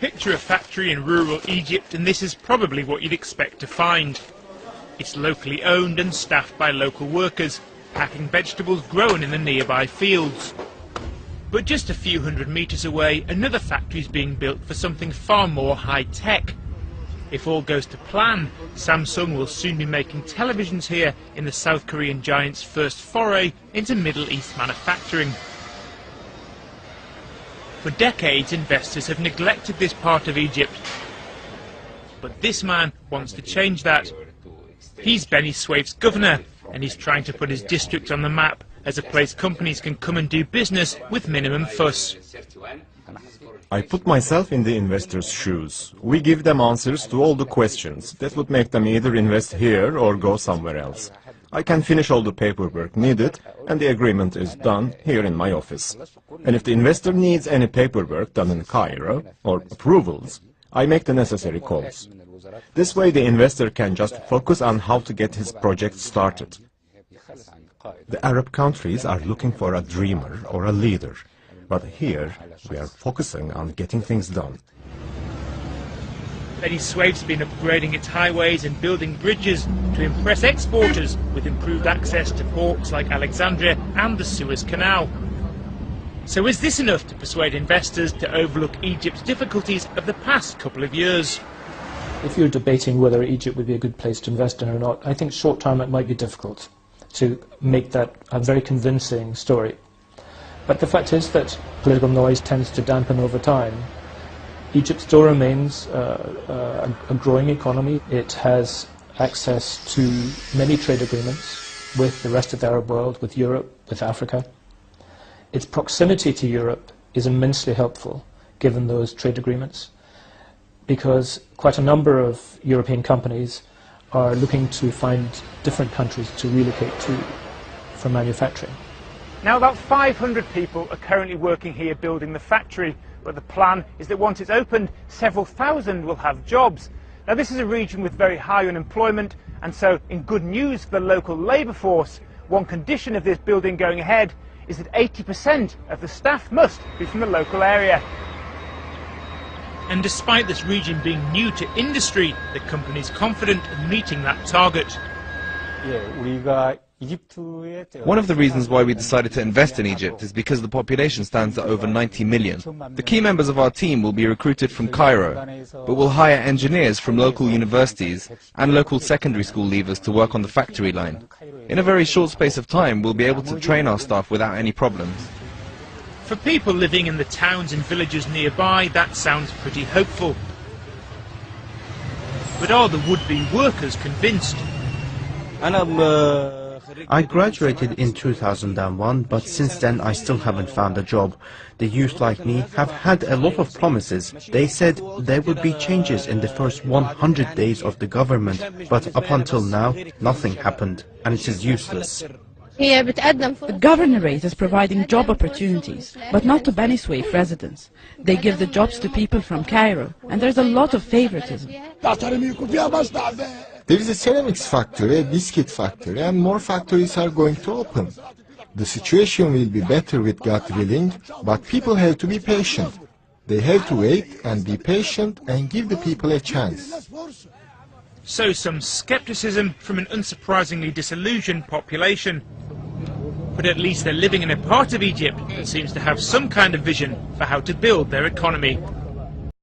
Picture a factory in rural Egypt and this is probably what you'd expect to find. It's locally owned and staffed by local workers, packing vegetables grown in the nearby fields. But just a few hundred metres away, another factory is being built for something far more high-tech. If all goes to plan, Samsung will soon be making televisions here in the South Korean giant's first foray into Middle East manufacturing. For decades, investors have neglected this part of Egypt. But this man wants to change that. He's Beni Suef's governor, and he's trying to put his district on the map as a place companies can come and do business with minimum fuss. I put myself in the investors' shoes. We give them answers to all the questions that would make them either invest here or go somewhere else. I can finish all the paperwork needed and the agreement is done here in my office. And if the investor needs any paperwork done in Cairo or approvals, I make the necessary calls. This way the investor can just focus on how to get his project started. The Arab countries are looking for a dreamer or a leader. But here, we are focusing on getting things done. Beni Suef's been upgrading its highways and building bridges to impress exporters with improved access to ports like Alexandria and the Suez Canal. So is this enough to persuade investors to overlook Egypt's difficulties of the past couple of years? If you're debating whether Egypt would be a good place to invest in or not, I think short term it might be difficult to make that a very convincing story. But the fact is that political noise tends to dampen over time. Egypt still remains a growing economy. It has access to many trade agreements with the rest of the Arab world, with Europe, with Africa. Its proximity to Europe is immensely helpful, given those trade agreements, because quite a number of European companies are looking to find different countries to relocate to for manufacturing. Now about 500 people are currently working here building the factory, but the plan is that once it's opened, several thousand will have jobs. Now this is a region with very high unemployment, and so in good news for the local labour force, one condition of this building going ahead is that 80% of the staff must be from the local area. And despite this region being new to industry, the company is confident of meeting that target. One of the reasons why we decided to invest in Egypt is because the population stands at over 90 million. The key members of our team will be recruited from Cairo, but we'll hire engineers from local universities and local secondary school leavers to work on the factory line. In a very short space of time, we'll be able to train our staff without any problems. For people living in the towns and villages nearby, that sounds pretty hopeful. But are the would-be workers convinced? I graduated in 2001, but since then I still haven't found a job. The youth like me have had a lot of promises. They said there would be changes in the first 100 days of the government, but up until now, nothing happened, and it is useless. The governorate is providing job opportunities, but not to Beni Suef residents. They give the jobs to people from Cairo, and there's a lot of favoritism. There is a ceramics factory, a biscuit factory, and more factories are going to open. The situation will be better with God willing, but people have to be patient. They have to wait and be patient and give the people a chance. So some scepticism from an unsurprisingly disillusioned population. But at least they're living in a part of Egypt that seems to have some kind of vision for how to build their economy.